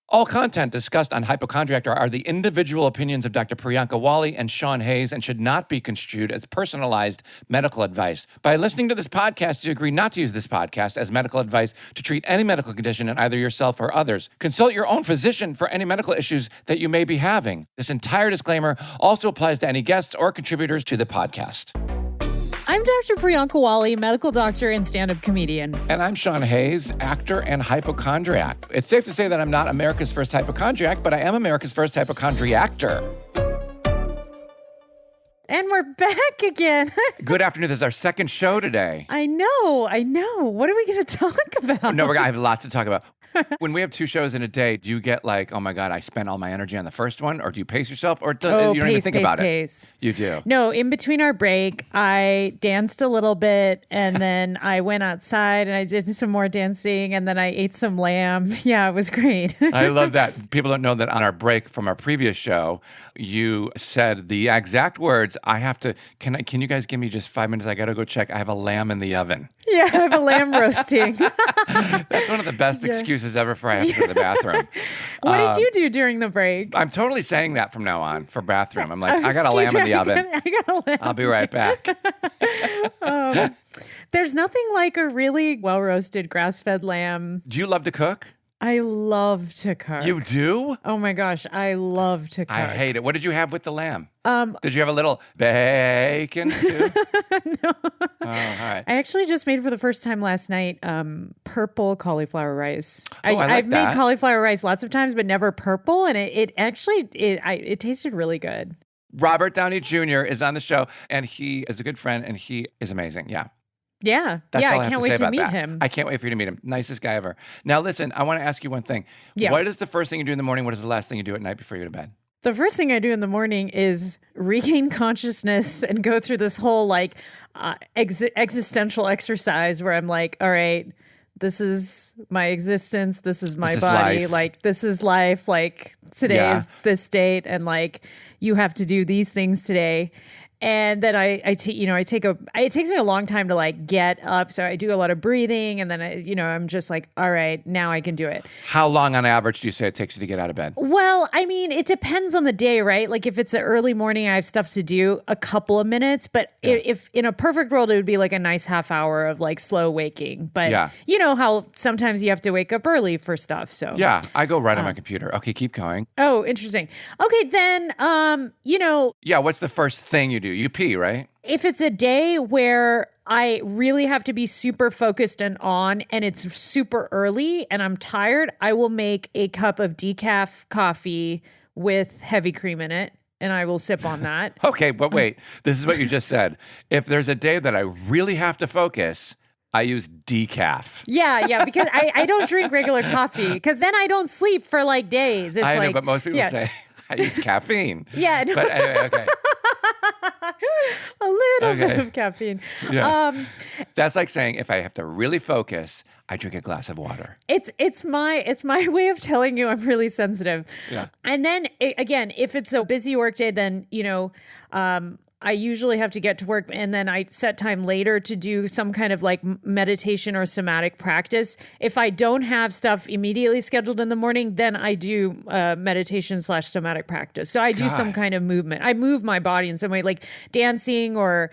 All content discussed on Hypochondriac are the individual opinions of Dr. Priyanka, Wali and Sean Hayes and should not be construed as personalized medical advice. By listening to this podcast, you agree not to use this podcast as medical advice to treat any medical condition in either yourself or others. Consult your own physician for any medical issues that you may be having. This entire disclaimer also applies to any guests or contributors to the podcast. I'm Dr. Priyanka Wali, medical doctor and stand-up comedian. And I'm Sean Hayes, actor and hypochondriac. It's safe to say that I'm not America's first hypochondriac, but I am America's first hypochondriactor. And we're back again. Good afternoon. This is our second show today. I know. What are we going to talk about? No, I have lots to talk about. When we have two shows in a day, do you get like, oh my God, I spent all my energy on the first one? Or do you pace yourself? Or you don't even think about it? You do? No, in between our break, I danced a little bit and then I went outside and I did some more dancing and then I ate some lamb. Yeah, it was great. I love that. People don't know that on our break from our previous show, you said the exact words, can you guys give me just 5 minutes? I got to go check. I have a lamb in the oven. Yeah, I have a lamb roasting. That's one of the best excuses ever for I have to go to the bathroom. What did you do during the break? I'm totally saying that from now on for bathroom. I'm like, I got a lamb in the oven. I got a lamb. I'll be right back. There's nothing like a really well-roasted grass-fed lamb. Do you love to cook? I love to cook. You do? Oh my gosh, I love to cook. I hate it. What did you have with the lamb? Did you have a little bacon too? No. Oh, all right. I actually just made for the first time last night purple cauliflower rice. I've made cauliflower rice lots of times, but never purple, and it tasted really good. Robert Downey Jr. is on the show, and he is a good friend, and he is amazing. Yeah. Yeah. That's all I can't wait to meet him. I can't wait for you to meet him. Nicest guy ever. Now, listen, I want to ask you one thing. Yeah. What is the first thing you do in the morning? What is the last thing you do at night before you go to bed? The first thing I do in the morning is regain consciousness and go through this whole existential exercise where I'm like, all right, this is my existence. This is my body. Life. This is life. Today is this date. And you have to do these things today. And then it takes me a long time to get up. So I do a lot of breathing and then I'm just like, all right, now I can do it. How long on average do you say it takes you to get out of bed? Well, I mean, it depends on the day, right? Like if it's an early morning, I have stuff to do, a couple of minutes, but if in a perfect world, it would be like a nice half hour of slow waking. But you know how sometimes you have to wake up early for stuff. So yeah, I go right on my computer. Okay, keep going. Oh, interesting. Okay, then, Yeah, what's the first thing you do? You pee, right? If it's a day where I really have to be super focused and on, and it's super early and I'm tired, I will make a cup of decaf coffee with heavy cream in it. And I will sip on that. Okay, but wait, this is what you just said. If there's a day that I really have to focus, I use decaf. Yeah, because I don't drink regular coffee because then I don't sleep for days. It's I know, but most people say I use caffeine. Yeah. No. But anyway, okay. A little bit of caffeine. Yeah. That's like saying if I have to really focus, I drink a glass of water. It's my way of telling you I'm really sensitive. Yeah. And then again, if it's a busy work day, then I usually have to get to work and then I set time later to do some kind of meditation or somatic practice. If I don't have stuff immediately scheduled in the morning, then I do meditation / somatic practice. So I do some kind of movement. I move my body in some way, like dancing or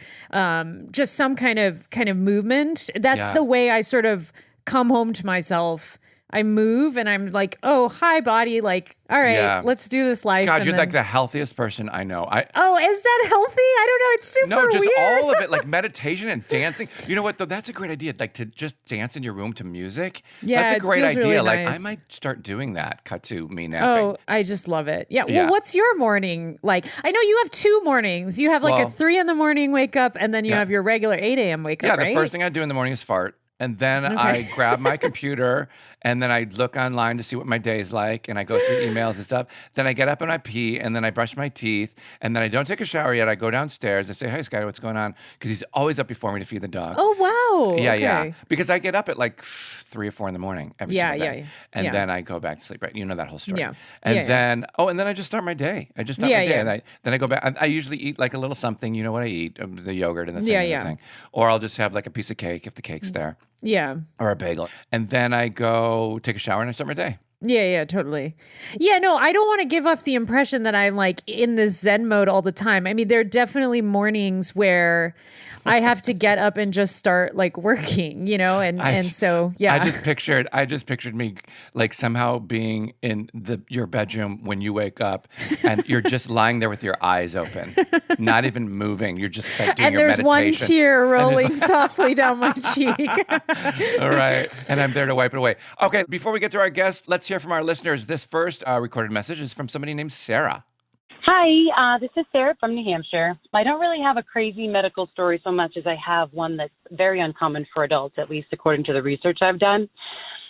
just some kind of movement. That's the way I sort of come home to myself. I move and I'm like, oh, hi, body. All right, let's do this life. God, you're the healthiest person I know. Oh, is that healthy? I don't know. It's super weird. No, just all of it, like meditation and dancing. You know what, though? That's a great idea. To just dance in your room to music. Yeah, that's a great idea. Really nice. I might start doing that. Cut to me napping. Oh, I just love it. Yeah. Well, what's your morning like? I know you have 2 mornings. You have a 3 a.m. wake up, and then you have your regular 8 a.m. wake up. Yeah, right? The first thing I do in the morning is fart. And then I grab my computer and then I look online to see what my day is like. And I go through emails and stuff. Then I get up and I pee and then I brush my teeth. And then I don't take a shower yet. I go downstairs. I say, hey, Skyler, what's going on? Because he's always up before me to feed the dog. Oh, wow. Yeah, okay. yeah. Because I get up at 3 or 4 in the morning every single day. Yeah. And then I go back to sleep, right? You know that whole story. Yeah. And then I just start my day. I just start my day. And then I go back. I usually eat a little something. You know what I eat? The yogurt and the thing. And the thing. Or I'll just have a piece of cake if the cake's there. Yeah. Or a bagel. And then I go take a shower and I start my day. Yeah, totally. Yeah, no, I don't want to give off the impression that I'm like in this Zen mode all the time. I mean, there are definitely mornings where I have to get up and just start like working, and so yeah. I just pictured me like somehow being in your bedroom when you wake up and you're just lying there with your eyes open, not even moving. You're just like doing and your there's meditation. one tear rolling softly down my cheek. All right. And I'm there to wipe it away. Okay, before we get to our guest, let's hear from our listeners. This first recorded message is from somebody named Sarah. Hi, this is Sarah from New Hampshire. I don't really have a crazy medical story so much as I have one that's very uncommon for adults, at least according to the research I've done.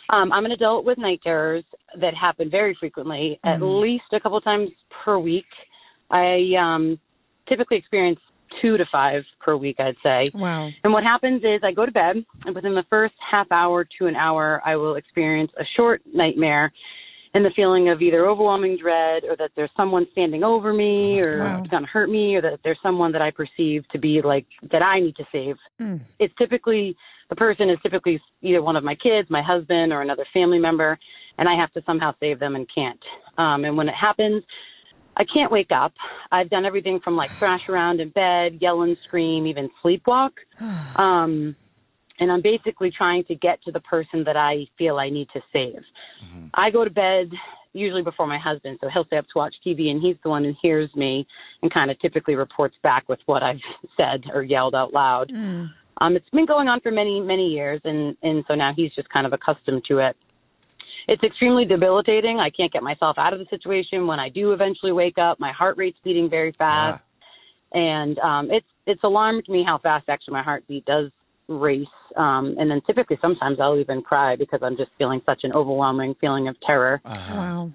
I'm an adult with night terrors that happen very frequently, at least a couple times per week. I typically experience 2 to 5 per week, I'd say. Wow. And what happens is I go to bed, and within the first half hour to an hour, I will experience a short nightmare and the feeling of either overwhelming dread or that there's someone standing over me or it's going to hurt me or that there's someone that I perceive to be like that I need to save. It's typically, the person is typically either one of my kids, my husband, or another family member, and I have to somehow save them and can't. And when it happens, I can't wake up. I've done everything from like thrash around in bed, yell and scream, even sleepwalk. And I'm basically trying to get to the person that I feel I need to save. I go to bed usually before my husband, so he'll stay up to watch TV, and he's the one who hears me and kind of typically reports back with what I've said or yelled out loud. It's been going on for many, many years, and so now he's just kind of accustomed to it. It's extremely debilitating. I can't get myself out of the situation. When I do eventually wake up, my heart rate's beating very fast. And it's alarmed me how fast actually my heartbeat does race. And then typically sometimes I'll even cry because I'm just feeling such an overwhelming feeling of terror. Wow.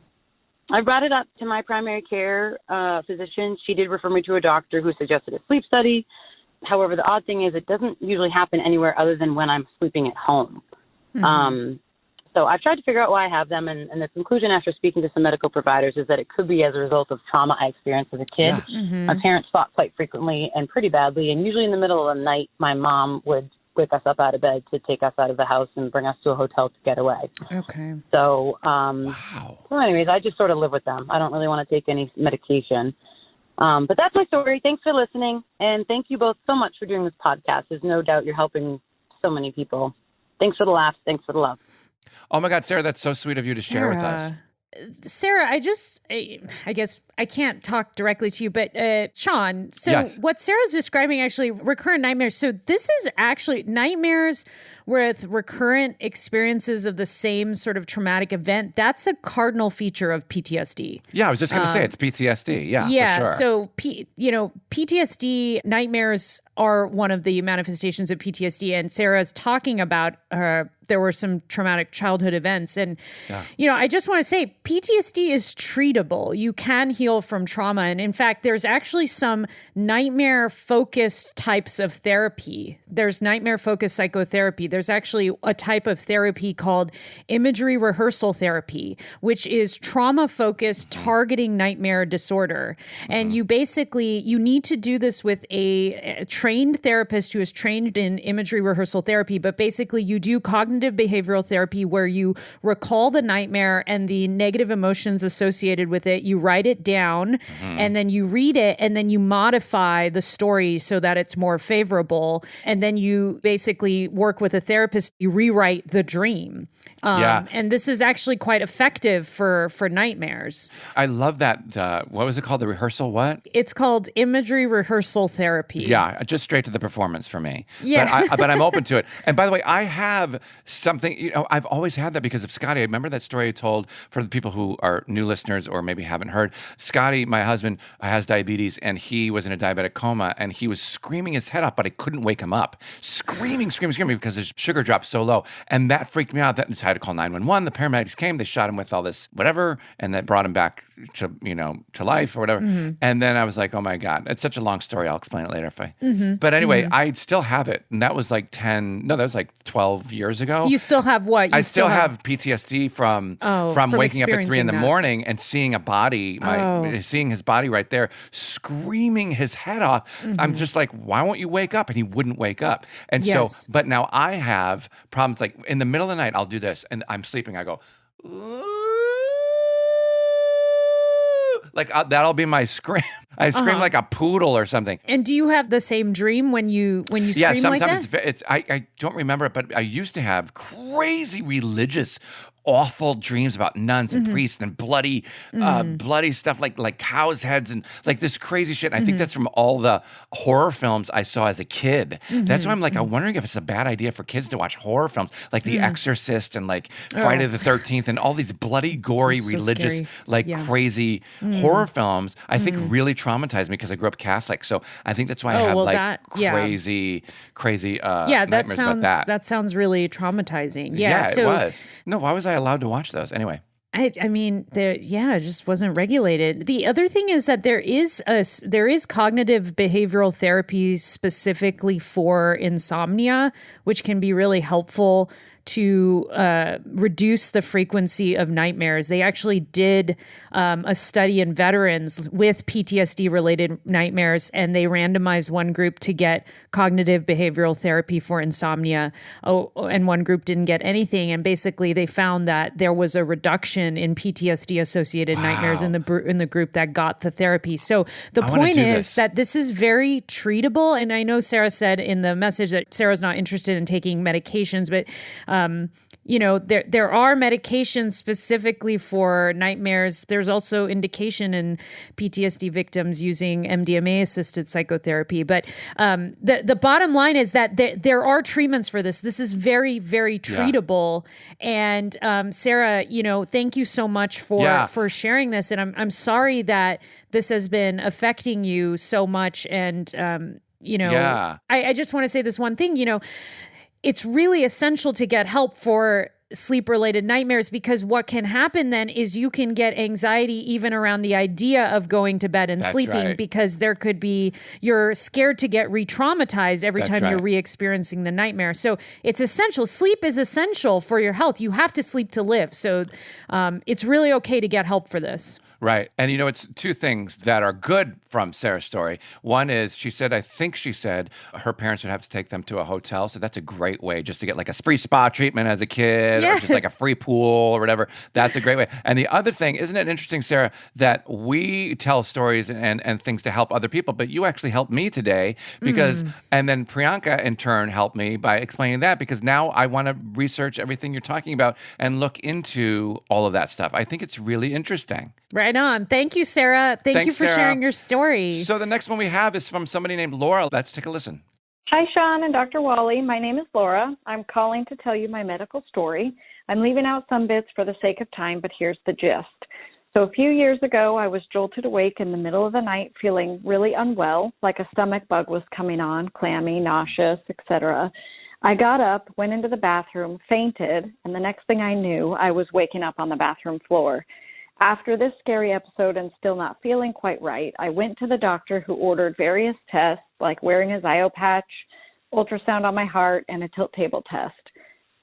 I brought it up to my primary care physician. She did refer me to a doctor who suggested a sleep study. However, the odd thing is it doesn't usually happen anywhere other than when I'm sleeping at home. So I've tried to figure out why I have them, and the conclusion after speaking to some medical providers is that it could be as a result of trauma I experienced as a kid. My parents fought quite frequently and pretty badly, and usually in the middle of the night, my mom would wake us up out of bed to take us out of the house and bring us to a hotel to get away. Okay. So, so anyways, I just sort of live with them. I don't really want to take any medication. But that's my story. Thanks for listening, and thank you both so much for doing this podcast. There's no doubt you're helping so many people. Thanks for the laughs. Thanks for the love. Oh my God, Sarah, that's so sweet of you to share with us. Sarah, I guess I can't talk directly to you, but Sean, so Yes. what Sarah's describing actually recurrent nightmares. So this is actually nightmares with recurrent experiences of the same sort of traumatic event. That's a cardinal feature of PTSD. Yeah, I was just going to say it's PTSD. Yeah, Yeah. for sure. So, PTSD nightmares are one of the manifestations of PTSD. And Sarah's talking about there were some traumatic childhood events. And, I just want to say PTSD is treatable. You can heal from trauma. And in fact, there's actually some nightmare focused types of therapy. There's nightmare focused psychotherapy. There's actually a type of therapy called imagery rehearsal therapy, which is trauma focused targeting nightmare disorder. And you need to do this with a trained therapist who is trained in imagery rehearsal therapy. But basically you do cognitive behavioral therapy where you recall the nightmare and the negative emotions associated with it. You write it down and then you read it and then you modify the story so that it's more favorable. And then you basically work with a therapist, you rewrite the dream. And this is actually quite effective for nightmares. I love that. What was it called? The rehearsal what? It's called imagery rehearsal therapy. Yeah, just straight to the performance for me. Yeah. But I'm open to it. And by the way, I have something, I've always had that because of Scotty. I remember that story I told for the people who are new listeners or maybe haven't heard. Scotty, my husband, has diabetes and he was in a diabetic coma and he was screaming his head off, but I couldn't wake him up. Screaming because his sugar dropped so low. And that freaked me out. I had to call 911. The paramedics came, they shot him with all this whatever, and that brought him back to life or whatever. And then I was like, oh my God, it's such a long story. I'll explain it later if I. But anyway, I still have it. And that was like 12 years ago. You still have what? I still have PTSD from waking up at 3 a.m. and seeing a body, seeing his body right there, screaming his head off. I'm just like, why won't you wake up? And he wouldn't wake up. And so, but now I have problems like in the middle of the night, I'll do this and I'm sleeping. I go, Like that'll be my scream. I scream like a poodle or something. And do you have the same dream when you scream Yeah, like that? sometimes it's I don't remember it, but I used to have crazy religious, awful dreams about nuns and priests and bloody stuff like cows' heads and like this crazy shit. And I think that's from all the horror films I saw as a kid. That's why I'm like, I'm wondering if it's a bad idea for kids to watch horror films like The Exorcist and like Friday the 13th and all these bloody, gory, So religious, scary. crazy horror films. I think really traumatized me because I grew up Catholic. So I think that's why I have crazy nightmares about that. That sounds really traumatizing. Yeah, it was. No, why was I allowed to watch those anyway? I mean, it just wasn't regulated. The other thing is that there is cognitive behavioral therapy specifically for insomnia, which can be really helpful to reduce the frequency of nightmares. They actually did a study in veterans with PTSD-related nightmares, and they randomized one group to get cognitive behavioral therapy for insomnia, and one group didn't get anything. And basically, they found that there was a reduction in PTSD-associated nightmares in the group that got the therapy. So the point is that this is very treatable. And I know Sarah said in the message that Sarah's not interested in taking medications, but there are medications specifically for nightmares. There's also indication in PTSD victims using MDMA-assisted psychotherapy. But the bottom line is that there are treatments for this. This is very, very treatable. And Sarah, thank you so much for sharing this. And I'm sorry that this has been affecting you so much. And I just want to say this one thing. It's really essential to get help for sleep-related nightmares, because what can happen then is you can get anxiety even around the idea of going to bed and sleeping, because there could be, you're scared to get re-traumatized every time you're re-experiencing the nightmare. So it's essential. Sleep is essential for your health. You have to sleep to live. So it's really okay to get help for this. Right. And it's two things that are good from Sarah's story. One is I think she said her parents would have to take them to a hotel. So that's a great way just to get like a free spa treatment as a kid or just like a free pool or whatever. That's a great way. And the other thing, isn't it interesting, Sarah, that we tell stories and things to help other people, but you actually helped me today because, and then Priyanka in turn helped me by explaining that, because now I want to research everything you're talking about and look into all of that stuff. I think it's really interesting. Right on. Thank you, Sarah. Thanks, you for sharing your story. So the next one we have is from somebody named Laura. Let's take a listen. Hi, Sean and Dr. Wali. My name is Laura. I'm calling to tell you my medical story. I'm leaving out some bits for the sake of time, but here's the gist. So a few years ago, I was jolted awake in the middle of the night feeling really unwell, like a stomach bug was coming on, clammy, nauseous, etc. I got up, went into the bathroom, fainted, and the next thing I knew, I was waking up on the bathroom floor. After this scary episode and still not feeling quite right, I went to the doctor, who ordered various tests like wearing a Zio patch, ultrasound on my heart, and a tilt table test.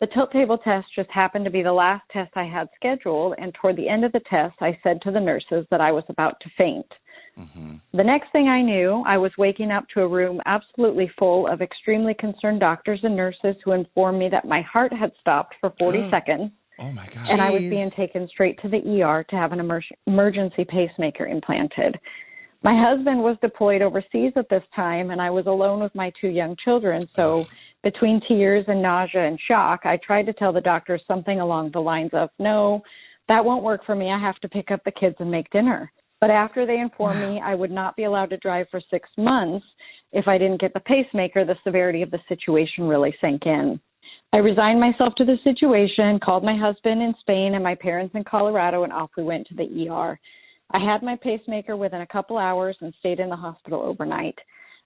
The tilt table test just happened to be the last test I had scheduled, and toward the end of the test, I said to the nurses that I was about to faint. The next thing I knew, I was waking up to a room absolutely full of extremely concerned doctors and nurses who informed me that my heart had stopped for 40 seconds. Oh my God. And I was being taken straight to the ER to have an emergency pacemaker implanted. My husband was deployed overseas at this time, and I was alone with my two young children. So between tears and nausea and shock, I tried to tell the doctor something along the lines of, no, that won't work for me. I have to pick up the kids and make dinner. But after they informed me I would not be allowed to drive for 6 months if I didn't get the pacemaker, the severity of the situation really sank in. I resigned myself to the situation, called my husband in Spain and my parents in Colorado, and off we went to the ER. I had my pacemaker within a couple hours and stayed in the hospital overnight.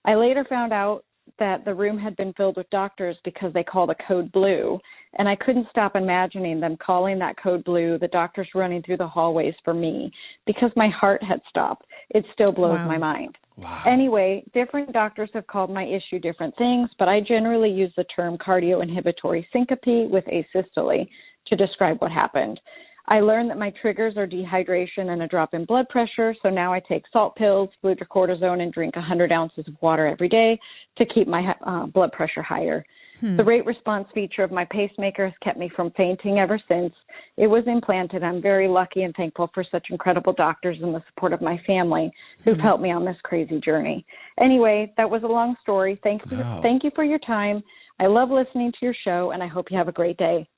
I later found out that the room had been filled with doctors because they called a code blue, and I couldn't stop imagining them calling that code blue, the doctors running through the hallways for me, because my heart had stopped. It still blows my mind. Wow. Anyway, different doctors have called my issue different things, but I generally use the term cardioinhibitory syncope with asystole to describe what happened. I learned that my triggers are dehydration and a drop in blood pressure, so now I take salt pills, fludrocortisone, and drink 100 ounces of water every day to keep my blood pressure higher. The rate response feature of my pacemaker has kept me from fainting ever since it was implanted. I'm very lucky and thankful for such incredible doctors and the support of my family who've helped me on this crazy journey. Anyway, that was a long story. Thank you for your time. I love listening to your show, and I hope you have a great day.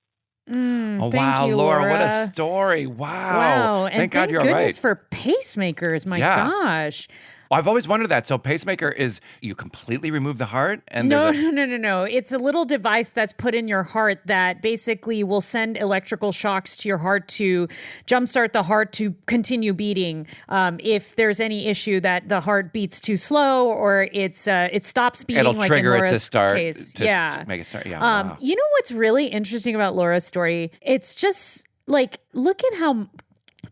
Thank you, Laura, what a story. Wow. And thank God you're goodness right. for pacemakers. My gosh. Well, I've always wondered that. So pacemaker is you completely remove the heart? And No. It's a little device that's put in your heart that basically will send electrical shocks to your heart to jumpstart the heart to continue beating. If there's any issue that the heart beats too slow or it stops beating, it'll like trigger in Laura's it to start. case. To make it start. Yeah. Wow. You know what's really interesting about Laura's story? It's just like, look at how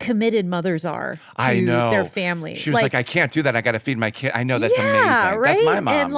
committed mothers are to their family. She was like, I can't do that. I got to feed my kid. I know, that's amazing. Right? That's my mom. And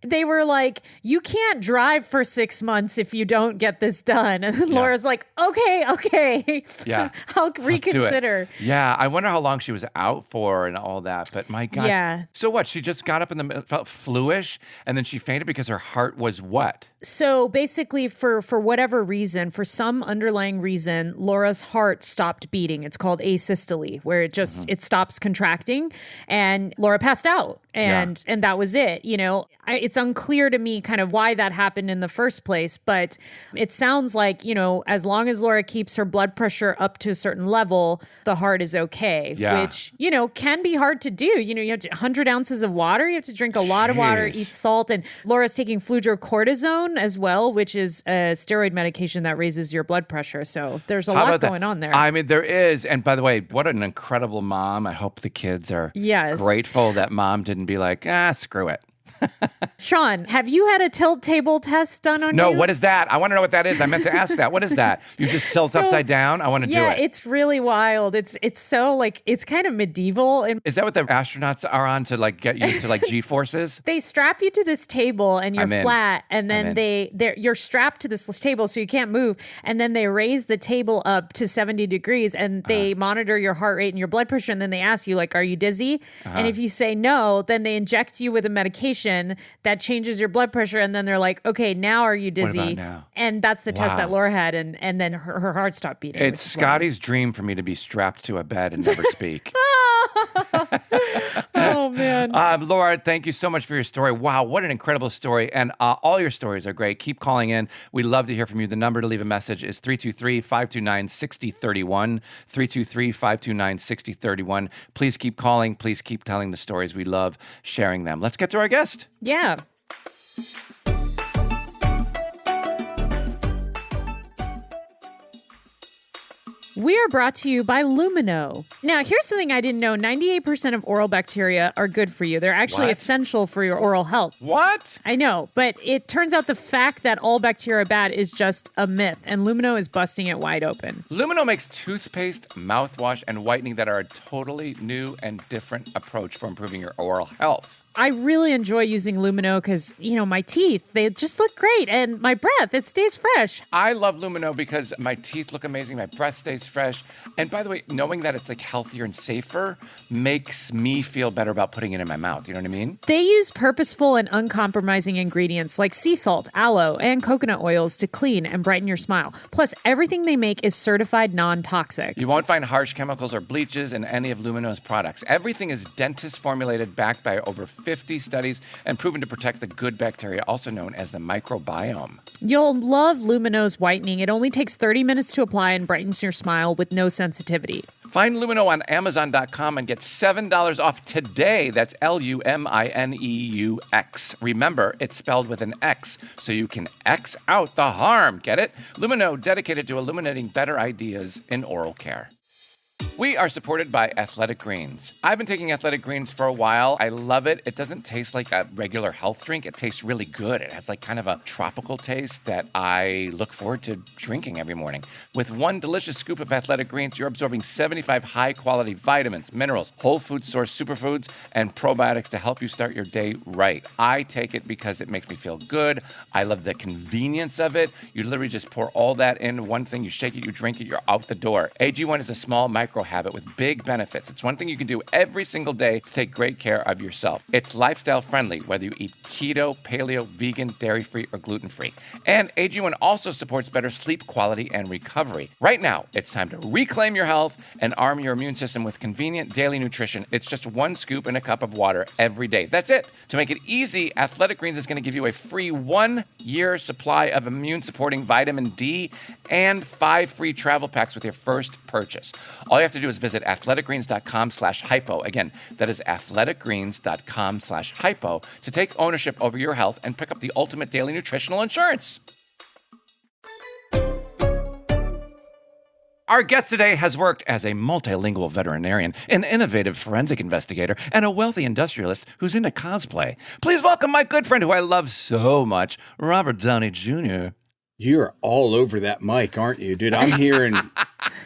they were like, you can't drive for 6 months if you don't get this done. And then Laura's like, okay. Yeah. I'll reconsider. Yeah. I wonder how long she was out for and all that. But my God. Yeah. So what? She just got up in the middle, felt fluish, and then she fainted because her heart was what? So basically, for whatever reason, for some underlying reason, Laura's heart stopped beating. It's called asystole, where it just it stops contracting, and Laura passed out, and that was it. You know, it's unclear to me kind of why that happened in the first place, but it sounds like, you know, as long as Laura keeps her blood pressure up to a certain level, the heart is okay. Which, you know, can be hard to do. You know, you have 100 ounces of water. You have to drink a lot of water, eat salt, and Laura's taking fludrocortisone as well, which is a steroid medication that raises your blood pressure. So there's a lot going on there. I mean, there is. And by the way, what an incredible mom. I hope the kids are grateful that mom didn't be like, screw it. Sean, have you had a tilt table test done on you? No, what is that? I want to know what that is. I meant to ask that. What is that? You just tilt upside down? I want to do it. Yeah, it's really wild. It's so like, it's kind of medieval. And is that what the astronauts are on to like get used to like G-forces? They strap you to this table and you're flat, and then you're strapped to this table so you can't move. And then they raise the table up to 70 degrees and they monitor your heart rate and your blood pressure. And then they ask you like, are you dizzy? And if you say no, then they inject you with a medication that changes your blood pressure, and then they're like, okay, now are you dizzy? What about now? And that's the test that Laura had, and then her heart stopped beating. It's Scotty's dream for me to be strapped to a bed and never speak. Oh, man. Laura, thank you so much for your story. Wow, what an incredible story. And all your stories are great. Keep calling in. We'd love to hear from you. The number to leave a message is 323-529-6031, 323-529-6031. Please keep calling. Please keep telling the stories. We love sharing them. Let's get to our guest. Yeah. We are brought to you by Lumino. Now, here's something I didn't know. 98% of oral bacteria are good for you. They're actually essential for your oral health. What? I know, but it turns out the fact that all bacteria are bad is just a myth, and Lumino is busting it wide open. Lumino makes toothpaste, mouthwash, and whitening that are a totally new and different approach for improving your oral health. I really enjoy using Lumino because, you know, my teeth, they just look great. And my breath, it stays fresh. I love Lumino because my teeth look amazing. My breath stays fresh. And by the way, knowing that it's like healthier and safer makes me feel better about putting it in my mouth. You know what I mean? They use purposeful and uncompromising ingredients like sea salt, aloe, and coconut oils to clean and brighten your smile. Plus, everything they make is certified non-toxic. You won't find harsh chemicals or bleaches in any of Lumino's products. Everything is dentist formulated, backed by over 50 studies, and proven to protect the good bacteria, also known as the microbiome. You'll love Lumino's whitening. It only takes 30 minutes to apply and brightens your smile with no sensitivity. Find Lumino on Amazon.com and get $7 off today. That's LUMINEUX. Remember, it's spelled with an X, so you can X out the harm. Get it? Lumino, dedicated to illuminating better ideas in oral care. We are supported by Athletic Greens. I've been taking Athletic Greens for a while. I love it. It doesn't taste like a regular health drink. It tastes really good. It has like kind of a tropical taste that I look forward to drinking every morning. With one delicious scoop of Athletic Greens, you're absorbing 75 high-quality vitamins, minerals, whole food source superfoods, and probiotics to help you start your day right. I take it because it makes me feel good. I love the convenience of it. You literally just pour all that in one thing. You shake it, you drink it, you're out the door. AG1 is a small micro habit with big benefits. It's one thing you can do every single day to take great care of yourself. It's lifestyle friendly, whether you eat keto, paleo, vegan, dairy-free, or gluten-free. And AG1 also supports better sleep quality and recovery. Right now, it's time to reclaim your health and arm your immune system with convenient daily nutrition. It's just 1 scoop in a cup of water every day. That's it. To make it easy, Athletic Greens is going to give you a free 1-year supply of immune-supporting vitamin D and 5 free travel packs with your first purchase. All you have to do is visit athleticgreens.com/hypo. Again, that is athleticgreens.com/hypo to take ownership over your health and pick up the ultimate daily nutritional insurance. Our guest today has worked as a multilingual veterinarian, an innovative forensic investigator, and a wealthy industrialist who's into cosplay. Please welcome my good friend who I love so much, Robert Downey Jr. You're all over that mic, aren't you, dude? I'm hearing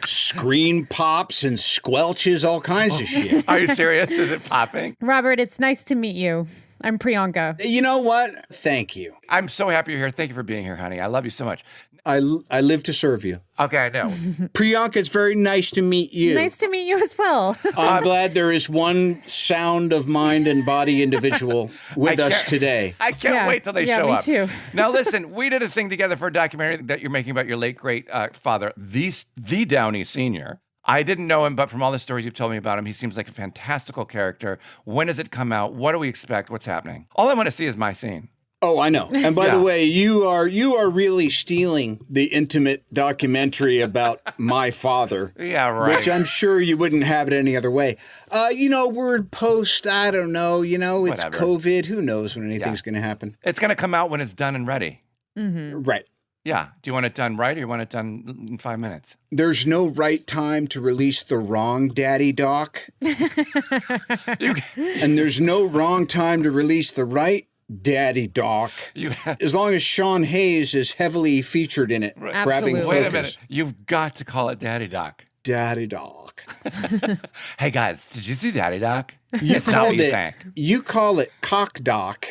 screen pops and squelches, all kinds of shit. Are you serious? Is it popping? Robert, it's nice to meet you. I'm Priyanka. You know what? Thank you. I'm so happy you're here. Thank you for being here, honey. I love you so much. I live to serve you. Okay, I know. Priyanka, it's very nice to meet you. Nice to meet you as well. I'm glad there is one sound of mind and body individual with us today. I can't wait till they show up. Yeah, me too. Now, listen, we did a thing together for a documentary that you're making about your late, great father, the Downey Sr. I didn't know him, but from all the stories you've told me about him, he seems like a fantastical character. When does it come out? What do we expect? What's happening? All I want to see is my scene. Oh, I know. And by the way, you are really stealing the intimate documentary about my father. Yeah, right. Which I'm sure you wouldn't have it any other way. Word post, I don't know. It's Whatever. COVID. Who knows when anything's going to happen? It's going to come out when it's done and ready. Mm-hmm. Right. Yeah. Do you want it done right or you want it done in 5 minutes? There's no right time to release the wrong daddy doc. And there's no wrong time to release the right daddy doc. As long as Sean Hayes is heavily featured in it, grabbing focus. Wait a minute. You've got to call it Daddy Doc. Daddy doc. Hey, guys, did you see Daddy Doc? It's not what you think. You call it cock doc.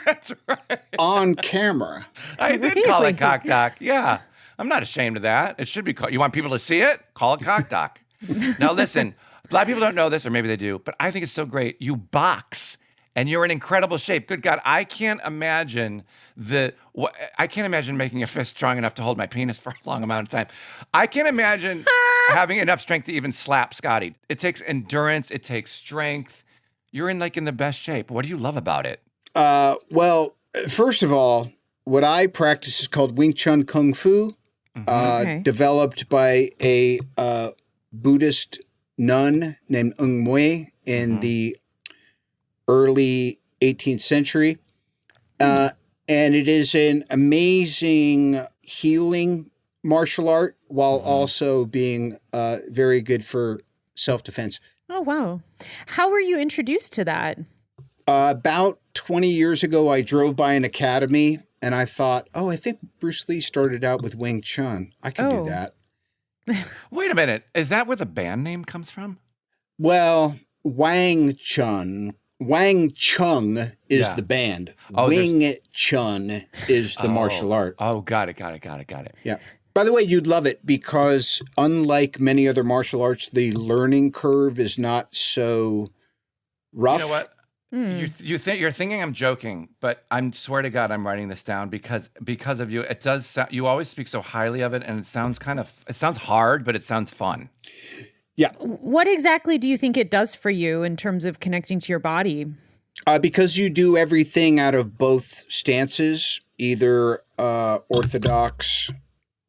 That's right. On camera. I did call it cock doc. Yeah. I'm not ashamed of that. It should be called. You want people to see it? Call it cock doc. Now, listen, a lot of people don't know this, or maybe they do, but I think it's so great. You box. And you're in incredible shape. Good God, I can't imagine making a fist strong enough to hold my penis for a long amount of time. I can't imagine having enough strength to even slap Scotty. It takes endurance. It takes strength. You're in the best shape. What do you love about it? Well, first of all, what I practice is called Wing Chun Kung Fu, developed by a Buddhist nun named Ng Mui in the early 18th century. And it is an amazing healing martial art while also being very good for self-defense. Oh, wow. How were you introduced to that? About 20 years ago, I drove by an academy and I thought, I think Bruce Lee started out with Wing Chun. I can do that. Wait a minute. Is that where the band name comes from? Well, Wang Chung is the band. Wing Chun is the martial art. Oh, got it. Yeah. By the way, you'd love it because unlike many other martial arts, the learning curve is not so rough. You know what? You're thinking I'm joking, but I swear to God, I'm writing this down because of you. It does sound, you always speak so highly of it, and it sounds hard, but it sounds fun. Yeah. What exactly do you think it does for you in terms of connecting to your body? Because you do everything out of both stances, either orthodox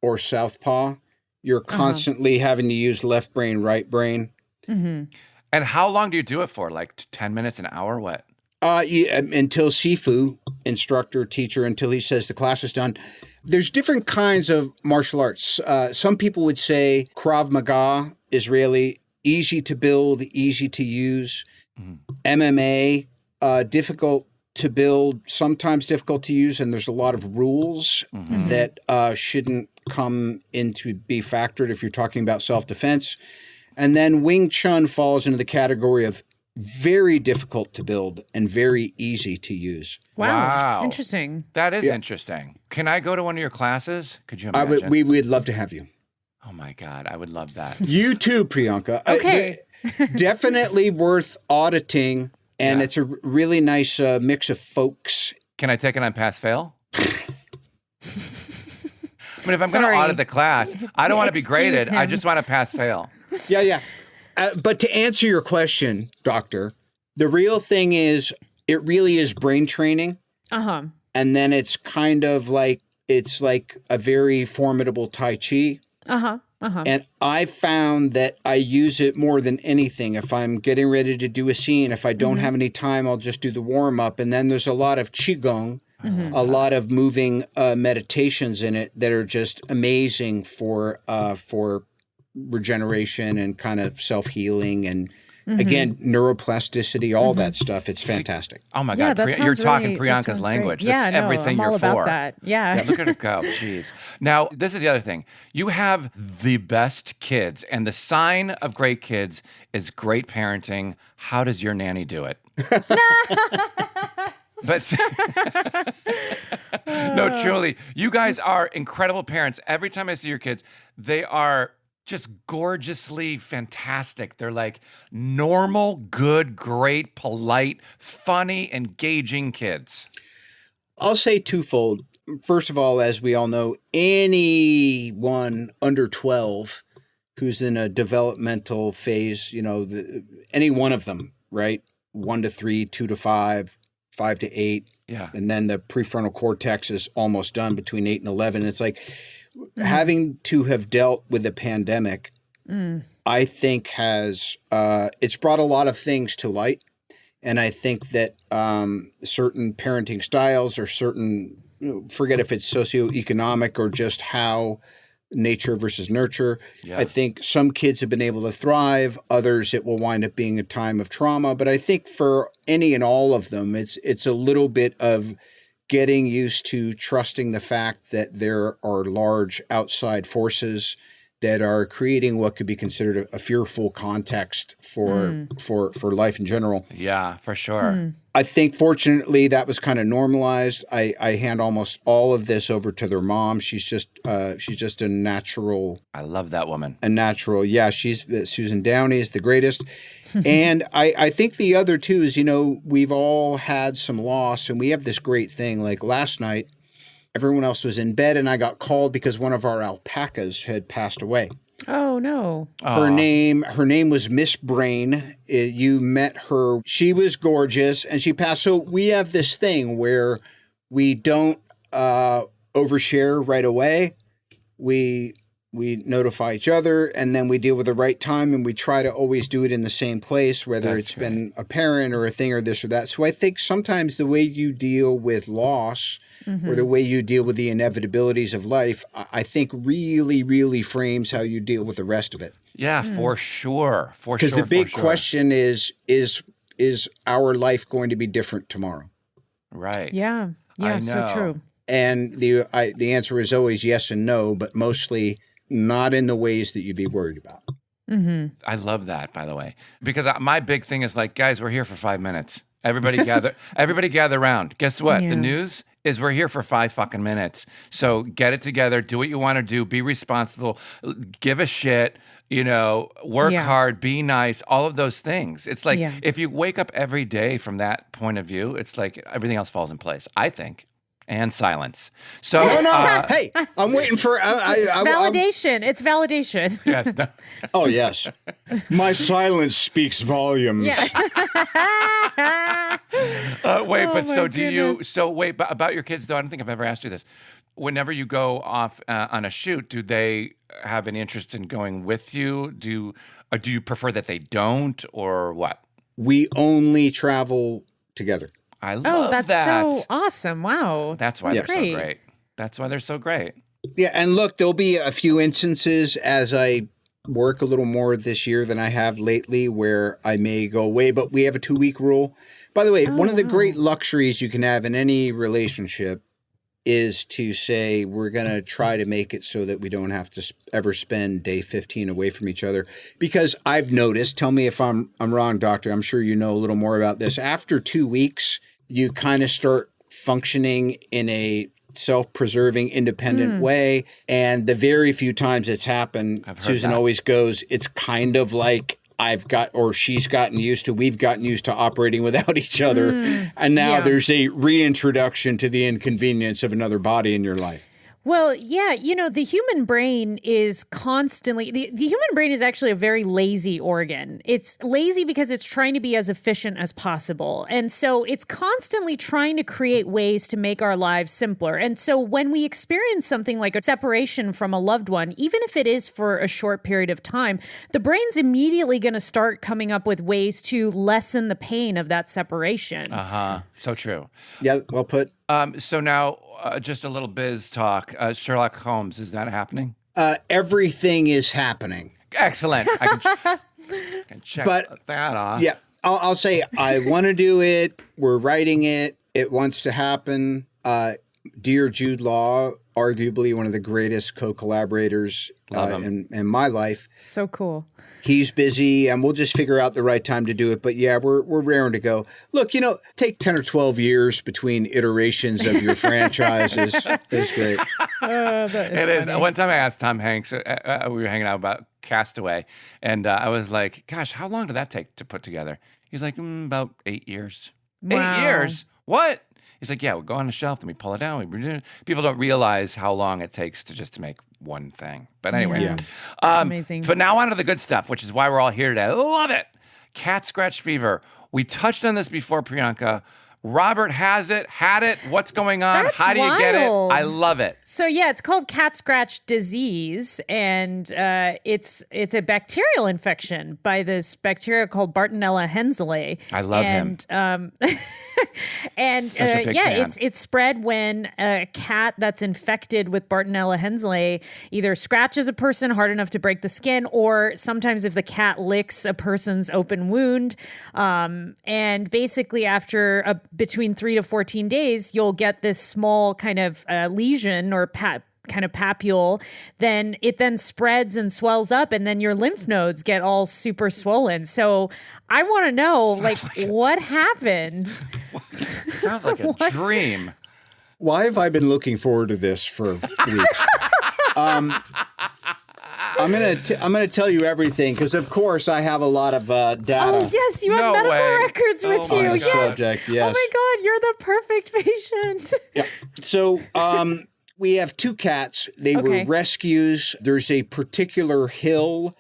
or southpaw. You're constantly having to use left brain, right brain. Mm-hmm. And how long do you do it for? 10 minutes, an hour? What? Until Sifu, instructor, teacher, until he says the class is done. There's different kinds of martial arts. Some people would say Krav Maga is really easy to build, easy to use. MMA, difficult to build, sometimes difficult to use, and there's a lot of rules that shouldn't come into be factored if you're talking about self-defense. And then Wing Chun falls into the category of very difficult to build and very easy to use. Wow. Interesting. That is interesting. Can I go to one of your classes? Could you imagine? We would love to have you. Oh my God, I would love that. You too, Priyanka. Okay. Definitely worth auditing, and it's a really nice mix of folks. Can I take it on pass fail? I mean, if I'm going to audit the class, I don't want to be graded. I just want to pass fail. Yeah. But to answer your question, Doctor, the real thing is it really is brain training. Uh-huh. And then it's kind of like, it's like a very formidable Tai Chi. Uh-huh. Uh-huh. And I found that I use it more than anything. If I'm getting ready to do a scene, if I don't have any time, I'll just do the warm up. And then there's a lot of Qigong, a lot of moving meditations in it that are just amazing for regeneration and kind of self-healing and again, neuroplasticity, all that stuff. It's fantastic. Oh my God, you're talking Priyanka's language. Great. That's everything I'm you're all for. about that. Yeah. Look at her go. Jeez. Now, this is the other thing. You have the best kids, and the sign of great kids is great parenting. How does your nanny do it? But no, truly, you guys are incredible parents. Every time I see your kids, they are just gorgeously fantastic. They're like normal, good, great, polite, funny, engaging kids. I'll say twofold. First of all, as we all know, anyone under 12 who's in a developmental phase, any one of them, right? 1 to 3, 2 to 5, 5 to 8. Yeah. And then the prefrontal cortex is almost done between 8 and 11. It's like having to have dealt with the pandemic, I think it's brought a lot of things to light. And I think that certain parenting styles or certain, forget if it's socioeconomic or just how nature versus nurture. Yeah. I think some kids have been able to thrive. Others, it will wind up being a time of trauma. But I think for any and all of them, it's a little bit of getting used to trusting the fact that there are large outside forces that are creating what could be considered a fearful context for life in general. Yeah, for sure. I think fortunately that was kind of normalized. I hand almost all of this over to their mom. She's just a natural. I love that woman. A natural. Yeah, Susan Downey is the greatest. And I think the other two is, we've all had some loss, and we have this great thing. Like last night, everyone else was in bed, and I got called because one of our alpacas had passed away. Oh, no. Her name was Miss Brain. You met her. She was gorgeous, and she passed. So we have this thing where we don't overshare right away. We notify each other, and then we deal with the right time, and we try to always do it in the same place, whether it's been a parent or a thing or this or that. So I think sometimes the way you deal with loss or the way you deal with the inevitabilities of life, I think really, really frames how you deal with the rest of it. Yeah, for sure. Because the big question is our life going to be different tomorrow? Right. Yeah. Yeah, so true. And the answer is always yes and no, but mostly not in the ways that you'd be worried about. I love that, by the way, because my big thing is like, guys, we're here for 5 minutes. Everybody gather around. Guess what? Yeah. The news is we're here for 5 fucking minutes. So get it together, do what you want to do, be responsible, give a shit, work hard, be nice, all of those things. It's like if you wake up every day from that point of view, it's like everything else falls in place, I think. And silence. So no. Hey, I'm waiting for validation. It's validation. Yes. No. Oh yes, my silence speaks volumes. Yeah. Wait, but about your kids though, I don't think I've ever asked you this. Whenever you go off on a shoot, do they have any interest in going with you? Do you prefer that they don't, or what? We only travel together. I love that. That's so awesome. Wow. That's why they're so great. That's why they're so great. Yeah, and look, there'll be a few instances as I work a little more this year than I have lately where I may go away, but we have a 2-week rule. By the way, one of the great luxuries you can have in any relationship is to say we're going to try to make it so that we don't have to ever spend day 15 away from each other. Because I've noticed, tell me if I'm wrong, doctor, I'm sure you know a little more about this. After 2 weeks, you kind of start functioning in a self-preserving, independent way. And the very few times it's happened, Susan always goes, it's kind of like we've gotten used to operating without each other. And now there's a reintroduction to the inconvenience of another body in your life. Well, yeah, the human brain is constantly, the human brain is actually a very lazy organ. It's lazy because it's trying to be as efficient as possible. And so it's constantly trying to create ways to make our lives simpler. And so when we experience something like a separation from a loved one, even if it is for a short period of time, the brain's immediately going to start coming up with ways to lessen the pain of that separation. So true. Yeah, well put. So now, just a little biz talk. Sherlock Holmes, is that happening? Everything is happening. Excellent. I can check that off. Yeah, I'll say I want to do it. We're writing it. It wants to happen. Dear Jude Law, arguably one of the greatest co-collaborators in my life. So cool. He's busy, and we'll just figure out the right time to do it. But yeah, we're raring to go. Look, take 10 or 12 years between iterations of your franchises. It's great. It is. One time I asked Tom Hanks, we were hanging out about Castaway, and I was like, gosh, how long did that take to put together? He's like, about 8 years. Wow. 8 years? What? He's like, yeah, we'll go on the shelf, then we pull it down. People don't realize how long it takes to make one thing. But anyway. Yeah. It's amazing. But now on to the good stuff, which is why we're all here today. I love it. Cat scratch fever. We touched on this before, Priyanka. Robert had it. What's going on? That's How do you get it? wild. I love it. So yeah, it's called cat scratch disease, and it's a bacterial infection by this bacteria called Bartonella henselae. I love him. And Such a big fan. it's spread when a cat that's infected with Bartonella henselae either scratches a person hard enough to break the skin, or sometimes if the cat licks a person's open wound. And basically after between 3 to 14 days, you'll get this small kind of lesion or kind of papule. Then it spreads and swells up, and then your lymph nodes get all super swollen. So I want to know, what happened? Sounds like a dream. Why have I been looking forward to this for weeks? I'm gonna tell you everything because, of course, I have a lot of data. Oh yes, you have medical records with you. On the Yes. subject, yes. Oh my God, you're the perfect patient. Yeah. So we have 2 cats. They were rescues. There's a particular hill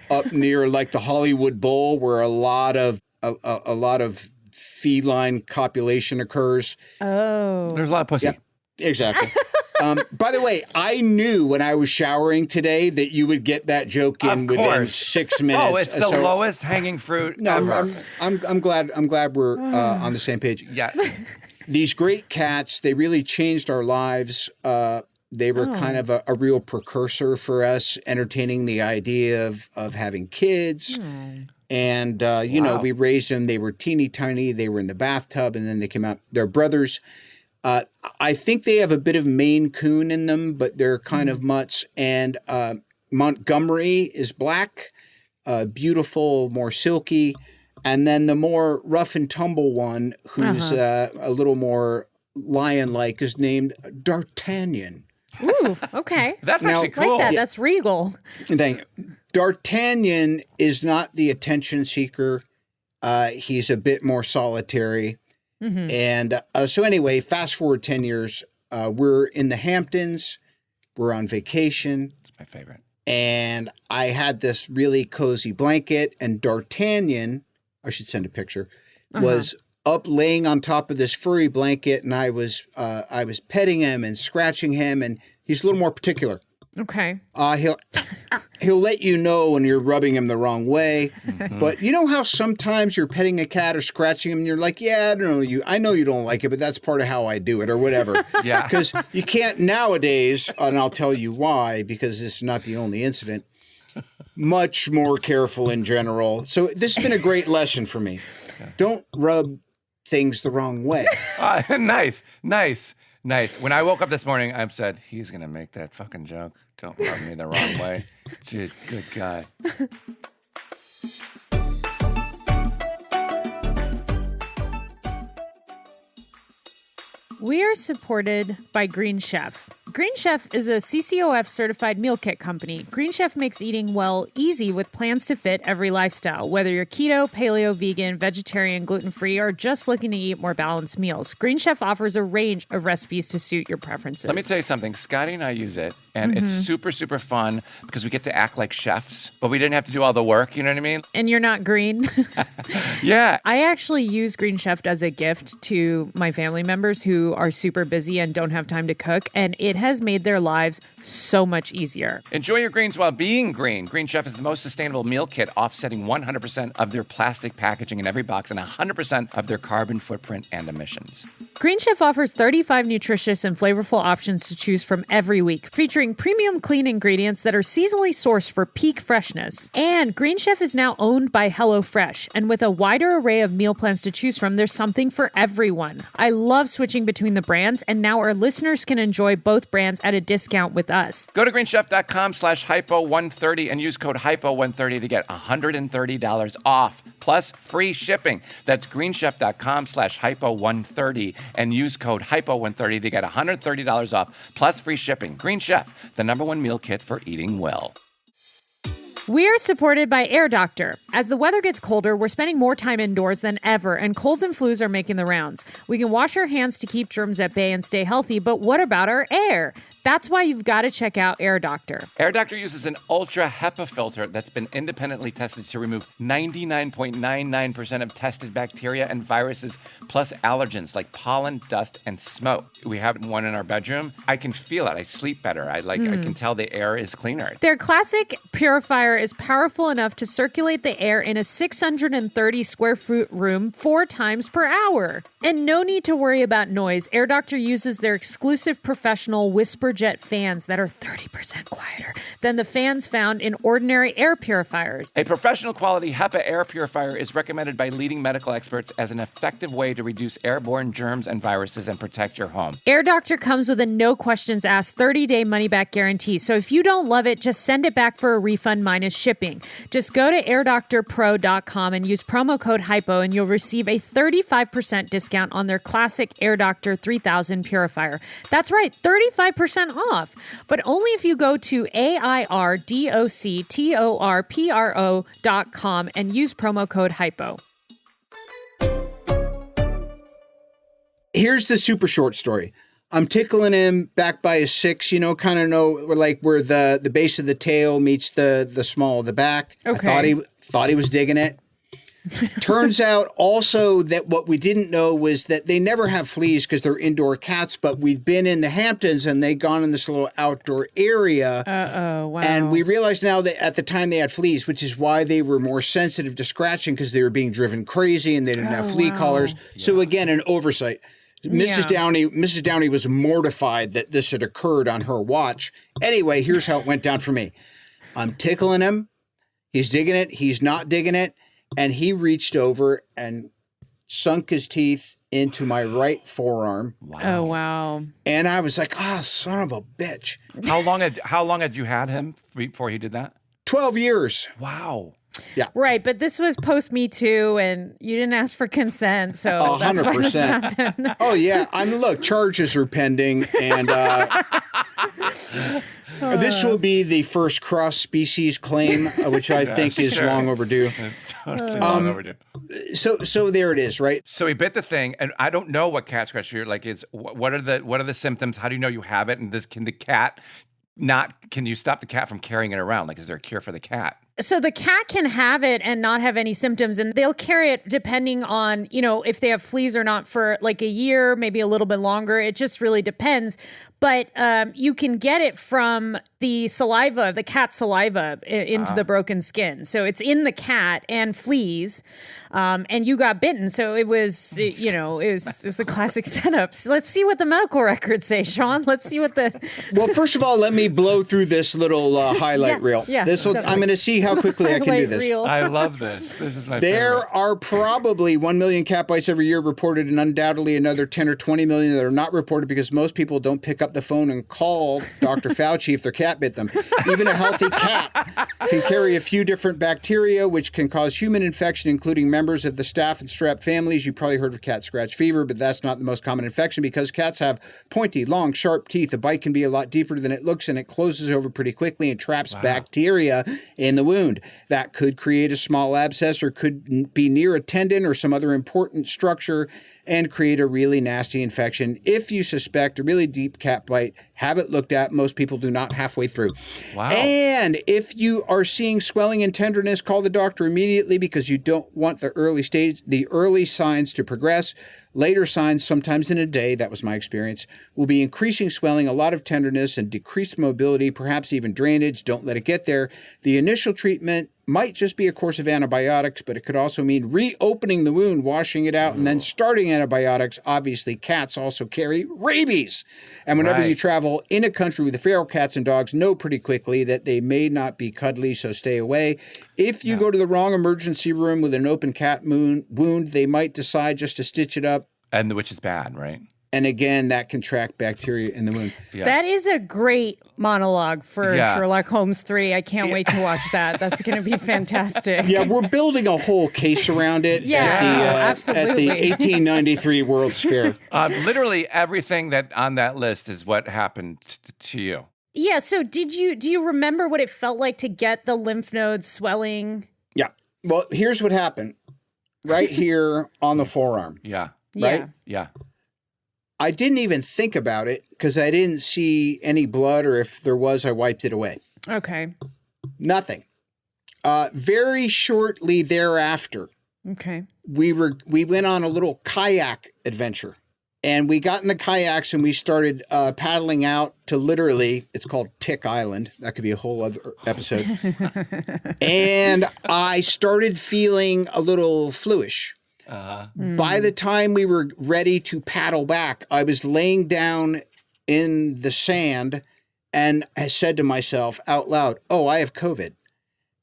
up near the Hollywood Bowl where a lot of feline copulation occurs. Oh, There's a lot of pussy. Yeah, exactly. By the way, I knew when I was showering today that you would get that joke in within 6 minutes. Oh, it's the lowest hanging fruit ever. I'm glad we're on the same page. Yeah. These great cats, they really changed our lives. They were kind of a real precursor for us, entertaining the idea of having kids. And, we raised them. They were teeny tiny. They were in the bathtub, and then they came out. They're brothers. I think they have a bit of Maine Coon in them, but they're kind of mutts. And Montgomery is black, beautiful, more silky. And then the more rough and tumble one, who's a little more lion-like, is named D'Artagnan. Ooh, okay. That's actually cool. Like that. Yeah. That's regal. D'Artagnan is not the attention seeker. He's a bit more solitary. Mm-hmm. And so anyway, fast forward 10 years, we're in the Hamptons. We're on vacation. It's my favorite. And I had this really cozy blanket, and D'Artagnan, I should send a picture, was up laying on top of this furry blanket, and I was petting him and scratching him, and he's a little more particular. Okay. He'll let you know when you're rubbing him the wrong way. Mm-hmm. But you know how sometimes you're petting a cat or scratching him and you're like, yeah, I know you don't like it, but that's part of how I do it or whatever. Yeah. Because you can't nowadays, and I'll tell you why, because this is not the only incident, much more careful in general. So this has been a great lesson for me. Don't rub things the wrong way. Nice. When I woke up this morning, I said, he's going to make that fucking joke. Don't rub me the wrong way. Jeez, good guy. We are supported by Green Chef. Green Chef is a CCOF certified meal kit company. Green Chef makes eating well easy with plans to fit every lifestyle, whether you're keto, paleo, vegan, vegetarian, gluten-free, or just looking to eat more balanced meals. Green Chef offers a range of recipes to suit your preferences. Let me tell you something. Scotty and I use it, and it's super, super fun because we get to act like chefs, but we didn't have to do all the work, you know what I mean? And you're not green. Yeah. I actually use Green Chef as a gift to my family members who are super busy and don't have time to cook, and it has made their lives so much easier. Enjoy your greens while being green. Green Chef is the most sustainable meal kit, offsetting 100% of their plastic packaging in every box and 100% of their carbon footprint and emissions. Green Chef offers 35 nutritious and flavorful options to choose from every week, featuring premium clean ingredients that are seasonally sourced for peak freshness. And Green Chef is now owned by HelloFresh, and with a wider array of meal plans to choose from, there's something for everyone. I love switching between the brands, and now our listeners can enjoy both brands at a discount with us. Go to greenchef.com/hypo130 and use code hypo130 to get $130 off, plus free shipping. That's greenchef.com/hypo130 and use code hypo130 to get $130 off, plus free shipping. Green Chef, the #1 meal kit for eating well. We are supported by Air Doctor. As the weather gets colder, we're spending more time indoors than ever, and colds and flus are making the rounds. We can wash our hands to keep germs at bay and stay healthy, but what about our air? That's why you've got to check out Air Doctor. Air Doctor uses an ultra HEPA filter that's been independently tested to remove 99.99% of tested bacteria and viruses, plus allergens like pollen, dust, and smoke. We have one in our bedroom. I can feel it. I sleep better. I can tell the air is cleaner. Their classic purifier is powerful enough to circulate the air in a 630 square foot room 4 times per hour. And no need to worry about noise. Air Doctor uses their exclusive professional whisper jet fans that are 30% quieter than the fans found in ordinary air purifiers. A professional quality HEPA air purifier is recommended by leading medical experts as an effective way to reduce airborne germs and viruses and protect your home. Air Doctor comes with a no questions asked 30-day money-back guarantee. So if you don't love it, just send it back for a refund minus shipping. Just go to airdoctorpro.com and use promo code HYPO and you'll receive a 35% discount on their classic Air Doctor 3000 purifier. That's right, 35% off, but only if you go to airdoctorpro.com and use promo code HYPO. Here's the super short story. I'm tickling him back by his 6, like where the base of the tail meets the small of the back. Okay. I thought he was digging it. Turns out also that what we didn't know was that they never have fleas because they're indoor cats, but we'd been in the Hamptons and they'd gone in this little outdoor area. Uh-oh, wow. And we realized now that at the time they had fleas, which is why they were more sensitive to scratching because they were being driven crazy and they didn't have flea collars. Yeah. So again, an oversight. Mrs. Downey was mortified that this had occurred on her watch. Anyway, here's how it went down for me. I'm tickling him. He's digging it. He's not digging it. And he reached over and sunk his teeth into my right forearm. Wow. Oh, wow. And I was like, son of a bitch. How long had you had him before he did that? 12 years. Wow. Yeah. Right, but this was post Me Too, and you didn't ask for consent, so that's why this happened. Oh, yeah. Look, charges are pending, and this will be the first cross-species claim, which I think is long overdue. Totally long overdue. So there it is, right? So he bit the thing, and I don't know what cat scratch fever like is. What are the symptoms? How do you know you have it? And can you stop the cat from carrying it around? Like, is there a cure for the cat? So the cat can have it and not have any symptoms, and they'll carry it depending on, if they have fleas or not for like a year, maybe a little bit longer. It just really depends. But you can get it from the saliva, the cat saliva into the broken skin. So it's in the cat and fleas, and you got bitten. So it was, it was a classic setup. So let's see what the medical records say, Sean. Let's see what Well, first of all, let me blow through this little highlight reel. Yeah, I'm going to see how quickly I can do highlight this. reel. I love this. This is my There favorite. are probably 1 million cat bites every year reported, and undoubtedly another 10 or 20 million that are not reported because most people don't pick up the phone and call Dr. Fauci if their cat bit them. Even a healthy cat can carry a few different bacteria, which can cause human infection, including members of the staph and strep families. You probably heard of cat scratch fever, but that's not the most common infection because cats have pointy, long, sharp teeth. A bite can be a lot deeper than it looks, and it closes over pretty quickly and traps bacteria in the wound. That could create a small abscess or could be near a tendon or some other important structure and create a really nasty infection. If you suspect a really deep cat bite, have it looked at. Most people do not halfway through. Wow. And if you are seeing swelling and tenderness, call the doctor immediately because you don't want the early signs to progress. Later signs, sometimes in a day, that was my experience, will be increasing swelling, a lot of tenderness, and decreased mobility, perhaps even drainage. Don't let it get there. The initial treatment might just be a course of antibiotics, but it could also mean reopening the wound, washing it out, and then starting antibiotics. Obviously, cats also carry rabies. And whenever you travel in a country with feral cats and dogs, know pretty quickly that they may not be cuddly, so stay away. If you go to the wrong emergency room with an open cat wound, they might decide just to stitch it up. And which is bad, right? And again, that can track bacteria in the wound. Yeah. That is a great monologue for Yeah. Sherlock Holmes 3. I can't wait to watch that. That's going to be fantastic. Yeah, we're building a whole case around it absolutely. at the 1893 World's Fair. Literally everything that on that list is what happened to you. Yeah, so do you remember what it felt like to get the lymph nodes swelling? Yeah. Well, here's what happened. Right here on the forearm. Yeah. Right? Yeah. I didn't even think about it because I didn't see any blood, or if there was, I wiped it away. Okay. Nothing. Very shortly thereafter, Okay. we went on a little kayak adventure, and we got in the kayaks and we started paddling out to literally, it's called Tick Island. That could be a whole other episode. And I started feeling a little fluish. By the time we were ready to paddle back, I was laying down in the sand and I said to myself out loud, "Oh, I have COVID."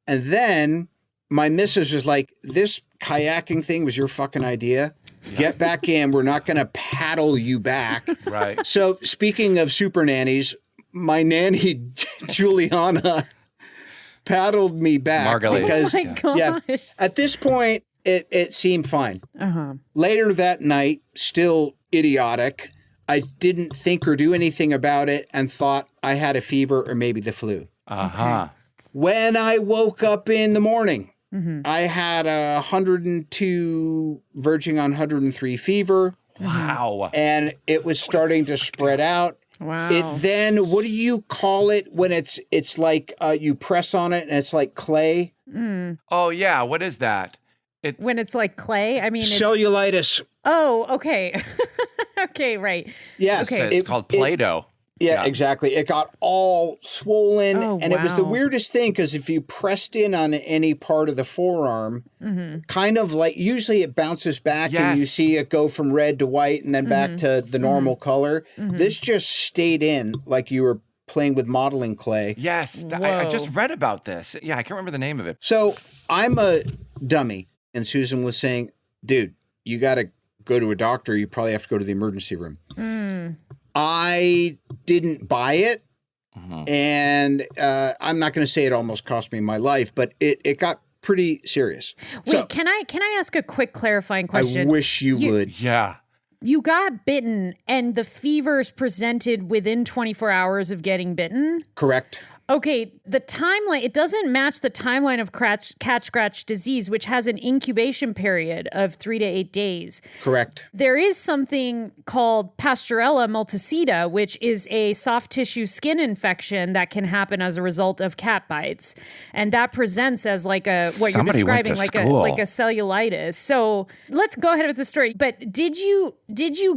And then my missus was like, "This kayaking thing was your fucking idea. Get back in. We're not going to paddle you back." Right. So speaking of super nannies, my nanny, Juliana, paddled me back. Margulies. Because, Oh my gosh. at this point, it seemed fine. Later that night, still idiotic, I didn't think or do anything about it and thought I had a fever or maybe the flu. Uh-huh. When I woke up in the morning, I had 102 verging on 103 fever. Wow. And it was starting to spread out. Wow. It then, what do you call it when it's like you press on it and it's like clay? Oh, yeah. What is that? When it's like clay? I mean, it's... Cellulitis. Oh, okay. Okay, right. Yeah. Okay. It's called Play-Doh. Yeah, exactly. It got all swollen, Oh, and it was the wow. weirdest thing because if you pressed in on any part of the forearm, kind of like usually it bounces back and you Yes. see it go from red to white and then back to the normal color. This just stayed in like you were playing with modeling clay. Yes. I Whoa. just read about this. Yeah, I can't remember the name of it. So I'm a dummy, and Susan was saying, "Dude, you got to go to a doctor. You probably have to go to the emergency room." I didn't buy it. And I'm not going to say it almost cost me my life, but it got pretty serious. Wait, So can I ask a quick clarifying question? I wish you would. Yeah. You got bitten and the fevers presented within 24 hours of getting bitten? Correct. Okay, the timeline, it doesn't match the timeline of cat scratch disease, which has an incubation period of 3 to 8 days. Correct. There is something called Pasteurella multicida, which is a soft tissue skin infection that can happen as a result of cat bites. And that presents as like what Somebody you're went to describing, school. like a cellulitis. So let's go ahead with the story. But did you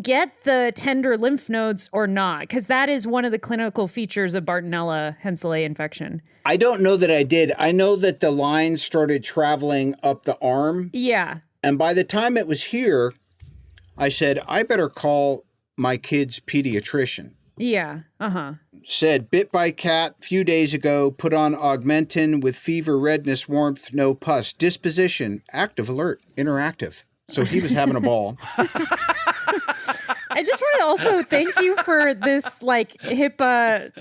get the tender lymph nodes or not? Because that is one of the clinical features of Bartonella henselae infection. I don't know that I did. I know that the line started traveling up the arm. Yeah. And by the time it was here, I said, I better call my kid's pediatrician. Yeah. Uh-huh. said, bit by cat few days ago, put on Augmentin with fever, redness, warmth, no pus. Disposition, active, alert, interactive. So he was having a ball. I just want to also thank you for this like HIPAA,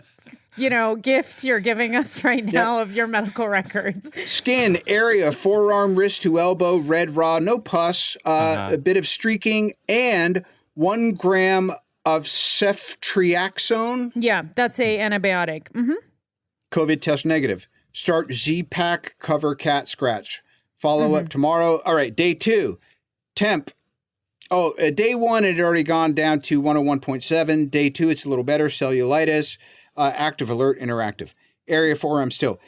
gift you're giving us right now of your medical records. Skin, area, forearm, wrist to elbow, red raw, no pus, a bit of streaking, and 1 gram of ceftriaxone. Yeah, that's a antibiotic. Mm-hmm. COVID test negative. Start Z-Pack, cover cat scratch. Follow up tomorrow. All right, day 2. Temp. Day 1, it had already gone down to 101.7. Day 2, it's a little better. Cellulitis, active, alert, interactive. Area forearm still.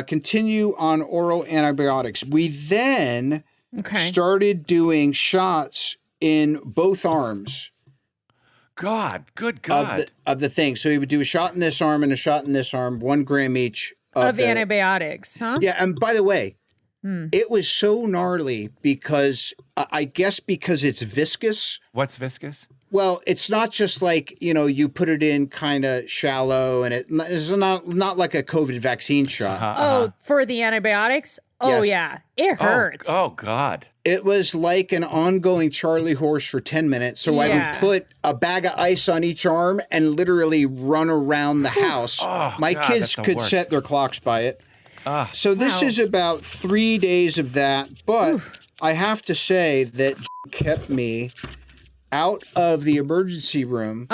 Continue on oral antibiotics. We then started doing shots in both arms. Good God. Of the thing. So he would do a shot in this arm and a shot in this arm, 1 gram each. Of antibiotics, huh? Yeah, and by the way, it was so gnarly because I guess because it's viscous. What's viscous? Well, it's not just like, you put it in kind of shallow and it's not like a COVID vaccine shot. For the antibiotics? Oh, Yes. yeah. It hurts. Oh, God. It was like an ongoing Charlie horse for 10 minutes. So I would put a bag of ice on each arm and literally run around the house. My kids could set their clocks by it. So this is about 3 days of that. But I have to say that kept me out of the emergency room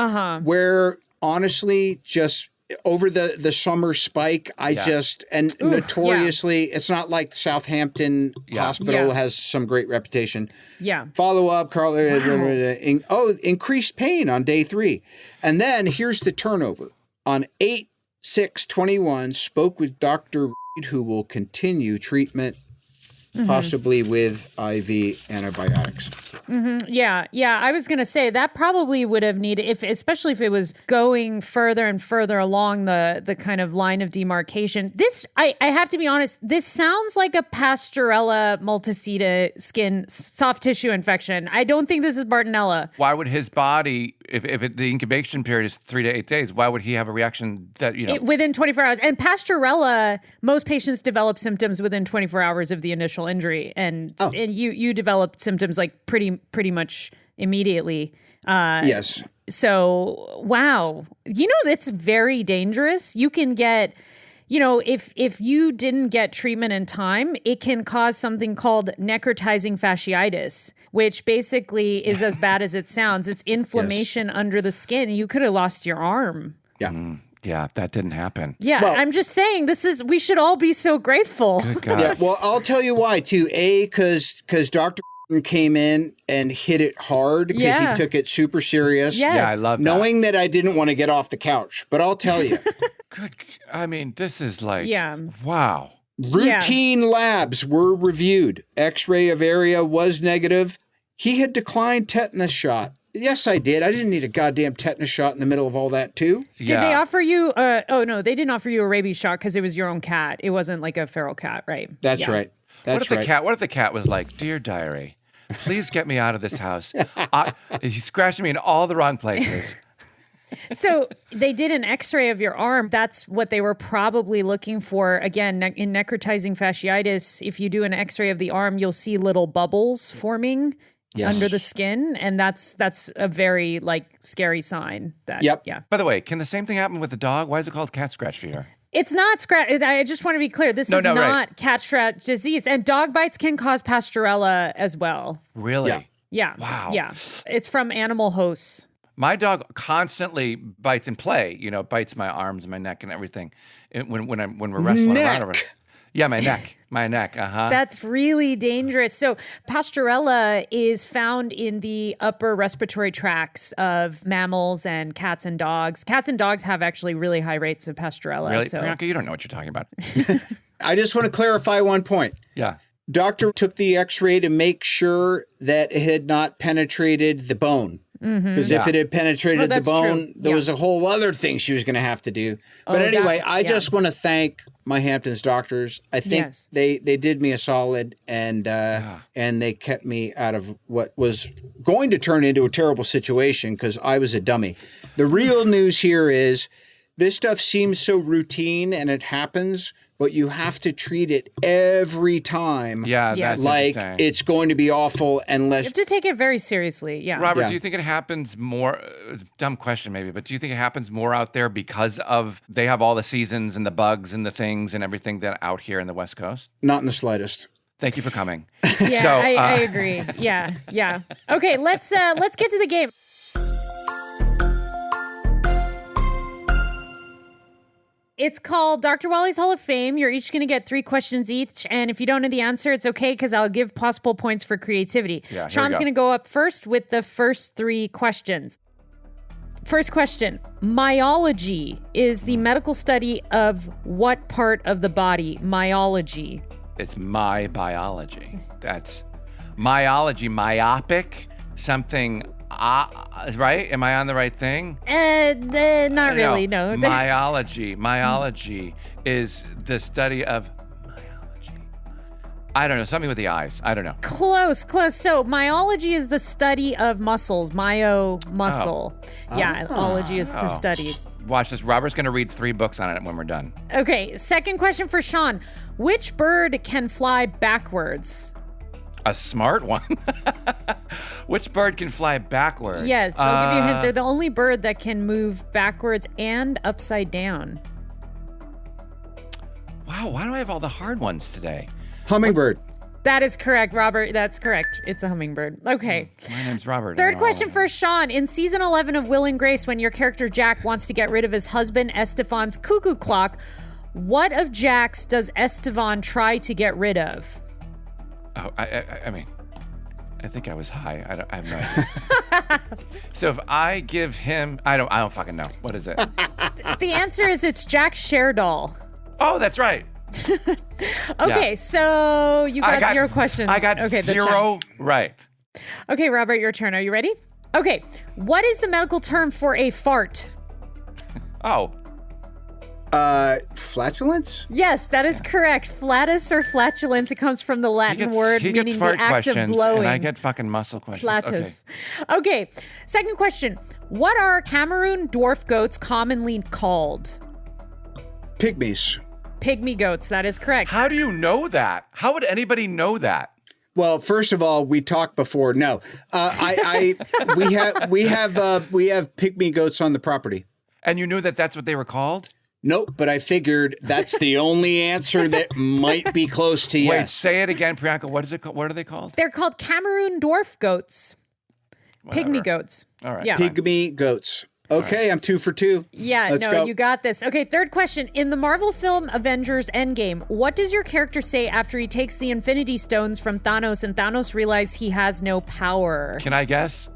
where honestly just over the summer spike, notoriously, it's not like Southampton Hospital has some great reputation. Yeah. Follow up, Carl. Increased pain on day 3. And then here's the turnover. On 8/6/21, spoke with Dr. Reed, who will continue treatment, possibly with IV antibiotics. Yeah. I was going to say that probably would have needed, especially if it was going further and further along the kind of line of demarcation. This, I have to be honest, this sounds like a Pasteurella multiseta skin soft tissue infection. I don't think this is Bartonella. Why would his body, if the incubation period is 3 to 8 days, why would he have a reaction that, within 24 hours? And Pasteurella, most patients develop symptoms within 24 hours of the initial injury. And you developed symptoms like pretty much immediately. Yes. So, wow. It's very dangerous. You can get, if you didn't get treatment in time, it can cause something called necrotizing fasciitis, which basically is as bad as it sounds. It's inflammation under the skin. You could have lost your arm. Yeah. Yeah, that didn't happen. Yeah, well, I'm just saying we should all be so grateful. Good God. Yeah, well, I'll tell you why, too. Because Dr. came in and hit it hard because he took it super serious. Yes. Yeah, I love that. Knowing that I didn't want to get off the couch. But I'll tell you. This is like, wow. Routine labs were reviewed. X-ray of area was negative. He had declined tetanus shot. Yes, I did. I didn't need a goddamn tetanus shot in the middle of all that, too. Did they offer you? No, they didn't offer you a rabies shot because it was your own cat. It wasn't like a feral cat, right? That's right. What if the cat was like, "Dear diary, please get me out of this house. He's scratching me in all the wrong places." So they did an X-ray of your arm. That's what they were probably looking for. Again, in necrotizing fasciitis, if you do an X-ray of the arm, you'll see little bubbles forming under the skin, and that's a very scary sign. Yeah. By the way, can the same thing happen with the dog? Why is it called cat scratch fever? It's not scratch. I just want to be clear. This is not cat scratch disease, and dog bites can cause Pasteurella as well. Really? Yeah. Wow. Yeah. It's from animal hosts. My dog constantly bites in play. Bites my arms, and my neck, and everything. When we're wrestling around. Yeah, my neck. That's really dangerous. So Pasteurella is found in the upper respiratory tracts of mammals and cats and dogs. Cats and dogs have actually really high rates of Pasteurella. Really? So. Priyanka, you don't know what you're talking about. I just want to clarify one point. Yeah. Doctor took the X-ray to make sure that it had not penetrated the bone. Because if it had penetrated the bone, there was a whole other thing she was going to have to do. But anyway, I just want to thank my Hamptons doctors. I think they did me a solid, and they kept me out of what was going to turn into a terrible situation because I was a dummy. The real news here is this stuff seems so routine and it happens, but you have to treat it every time. Yeah, Yes. that's Like interesting. it's going to be awful unless. You have to take it very seriously. Yeah. Robert, Yeah. do you think it happens more? Dumb question, maybe, but do you think it happens more out there because of they have all the seasons and the bugs and the things and everything that out here in the West Coast? Not in the slightest. Thank you for coming. Yeah, So, I agree. Yeah, yeah. Okay, let's get to the game. It's called Dr. Wally's Hall of Fame. You're each going to get 3 questions each. And if you don't know the answer, it's okay because I'll give possible points for creativity. Yeah, here we Sean's go. going to go up first with the first 3 questions. First question. Myology is the medical study of what part of the body? Myology. It's my biology. That's myology, myopic, something, right? Am I on the right thing? Not really, no. Myology is the study of myology. I don't know, something with the eyes. I don't know. Close. So myology is the study of muscles. Muscle. Yeah, ology is to studies. Watch this. Robert's going to read 3 books on it when we're done. Okay, second question for Sean. Which bird can fly backwards? A smart one. Which bird can fly backwards? Yes, I'll give you a hint. They're the only bird that can move backwards and upside down. Wow, why do I have all the hard ones today? Hummingbird. That is correct, Robert. That's correct. It's a hummingbird. Okay. My name's Robert. I Third know question all of for Sean. In season 11 of Will and Grace, when your character Jack wants to get rid of his husband Estefan's cuckoo clock, what of Jack's does Estevan try to get rid of? them. Oh, I mean, I think I was high. I have no idea. So if I give him, I don't fucking know. What is it? The answer is it's Jack's share doll. Oh, that's right. Okay, Yeah. so you got 0 questions. I got okay, this 0 time. right. Okay, Robert, your turn. Are you ready? Okay. What is the medical term for a fart? Oh, Flatulence? Yes, that is correct. Flatus or flatulence. It comes from the Latin word he gets meaning fart the act of questions, blowing. and I get fucking muscle questions. Flatus. Okay. Second question. What are Cameroon dwarf goats commonly called? Pygmies. Pygmy goats. That is correct. How do you know that? How would anybody know that? Well, first of all, we talked before. No, we have pygmy goats on the property. And you knew that that's what they were called? Nope, but I figured that's the only answer that might be close to yes. Wait, say it again, Priyanka. What is it? What are they called? They're called Cameroon dwarf goats. Whatever. Pygmy goats. All right. Yeah. Pygmy goats. Okay, I'm 2 for 2. Yeah, Let's no, go. you got this. Okay, third question. In the Marvel film Avengers Endgame, what does your character say after he takes the Infinity Stones from Thanos and Thanos realizes he has no power? Can I guess?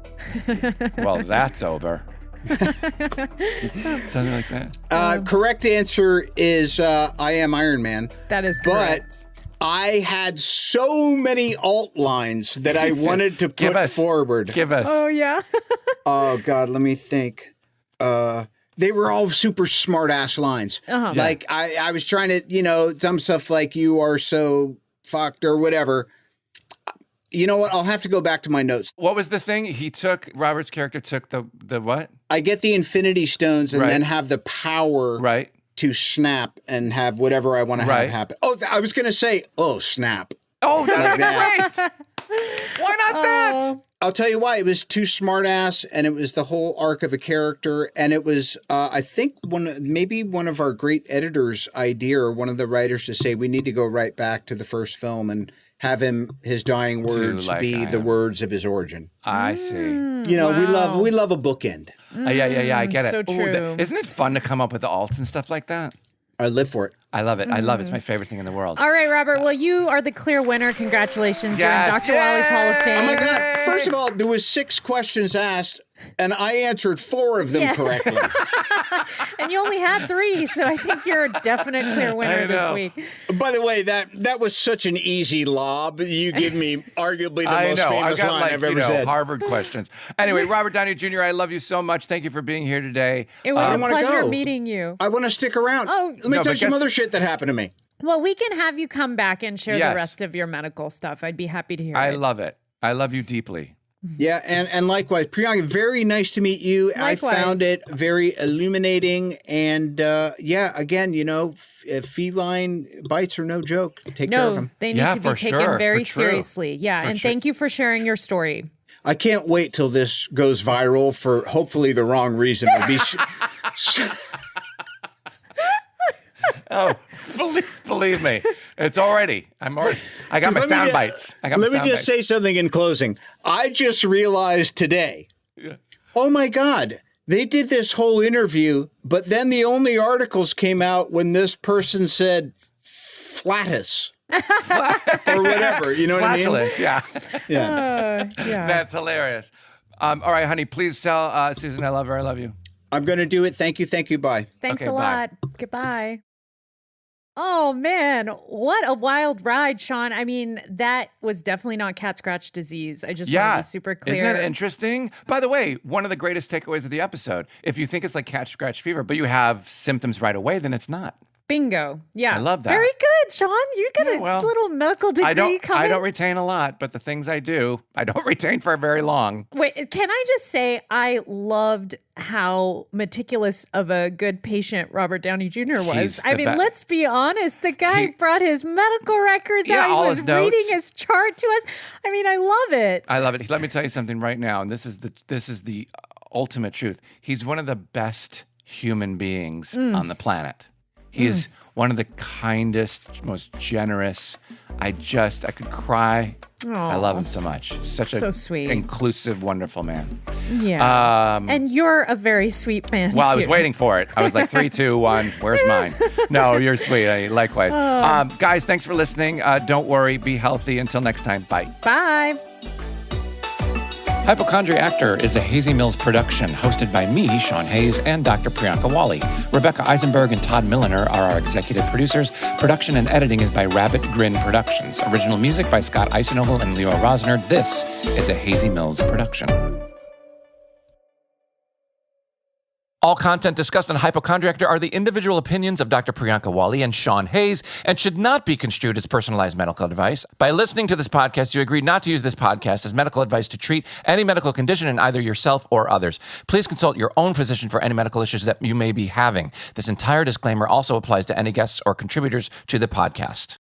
Well, that's over. Something like that. Correct answer is I am Iron Man. That is But correct. I had so many alt lines that I wanted to Give put us. forward. Give us. Oh, yeah. Oh, God, let me think. They were all super smart ass lines. Uh-huh. Like I was trying to, dumb stuff like you are so fucked or whatever. You know what? I'll have to go back to my notes. What was the thing? Robert's character took the what? I get the Infinity Stones and Right. then have the power Right. to snap and have whatever I want to Right. have happen. Oh, I was going to say, snap. Oh, Like that's that. great. Why not that? I'll tell you why. It was too smart ass, and it was the whole arc of a character, and it was, I think, maybe one of our great editors' idea, or one of the writers, to say we need to go right back to the first film and have his dying words like be I the am. words of his origin. I see. We love a bookend. Yeah. I get it. so Ooh, true. Isn't it fun to come up with alts and stuff like that? I live for it. I love it. I love it. It's my favorite thing in the world. All right, Robert. Well, you are the clear winner. Congratulations. Yes. You're in Dr. Wally's Hall of Fame. Oh my God! First of all, there was 6 questions asked, and I answered 4 of them Yeah. correctly. And you only had 3, so I think you're a definite clear winner I this know. week. By the way, that was such an easy lob. You give me arguably the I most know. famous I got line I've ever said. Harvard questions. Anyway, Robert Downey Jr., I love you so much. Thank you for being here today. It was I a wanna pleasure go. meeting you. I want to stick around. Oh. Let me No, tell but you some guess- other shit that happened to me. Well, we can have you come back and share Yes. the rest of your medical stuff. I'd be happy to hear I it. love it. I love you deeply. Yeah, and likewise, Priyanka, very nice to meet you. Likewise. I found it very illuminating, and again, feline bites are no joke. Take care of No, them. they need to be taken very for true. seriously. Yeah, and thank you for sharing your story. I can't wait till this goes viral for hopefully the wrong reason. It'll be Oh, believe me, it's already. I got my sound bites. Let me just say something in closing. I just realized today. Oh my God. They did this whole interview, but then the only articles came out when this person said flatus. Or whatever, you know what I mean? Flatulence, yeah. Yeah. That's hilarious. All right, honey, please tell Susan I love her. I love you. I'm going to do it. Thank you. Bye. Thanks Okay, a bye. lot. Goodbye. Oh, man. What a wild ride, Sean. I mean, that was definitely not cat scratch disease. I just want to be super clear. Isn't that interesting? By the way, one of the greatest takeaways of the episode, if you think it's like cat scratch fever, but you have symptoms right away, then it's not. Bingo. Yeah. I love that. Very good, Sean. You got Yeah, a little medical degree coming. I don't retain a lot, but the things I do, I don't retain for very long. Wait, can I just say I loved how meticulous of a good patient Robert Downey Jr. was. He's I the mean, best. Let's be honed. The guy brought his medical records Yeah, out. all He was his notes. reading his chart to us. I mean, I love it. I love it. Let me tell you something right now, and this is the ultimate truth. He's one of the best human beings on the planet. He is one of the kindest, most generous. I could cry. I love him so much. Such So a sweet. inclusive, wonderful man. Yeah. And you're a very sweet man, Well, I was too. waiting for it. I was like, 3, 2, 1. Where's mine? No, you're sweet. Likewise. Guys, thanks for listening. Don't worry. Be healthy. Until next time. Bye. Bye. Hypochondriactor is a Hazy Mills production hosted by me, Sean Hayes, and Dr. Priyanka Wali. Rebecca Eisenberg and Todd Milliner are our executive producers. Production and editing is by Rabbit Grin Productions. Original music by Scott Eisenhogle and Leo Rosner. This is a Hazy Mills production. All content discussed on Hypochondriactor are the individual opinions of Dr. Priyanka Wali and Sean Hayes and should not be construed as personalized medical advice. By listening to this podcast, you agree not to use this podcast as medical advice to treat any medical condition in either yourself or others. Please consult your own physician for any medical issues that you may be having. This entire disclaimer also applies to any guests or contributors to the podcast.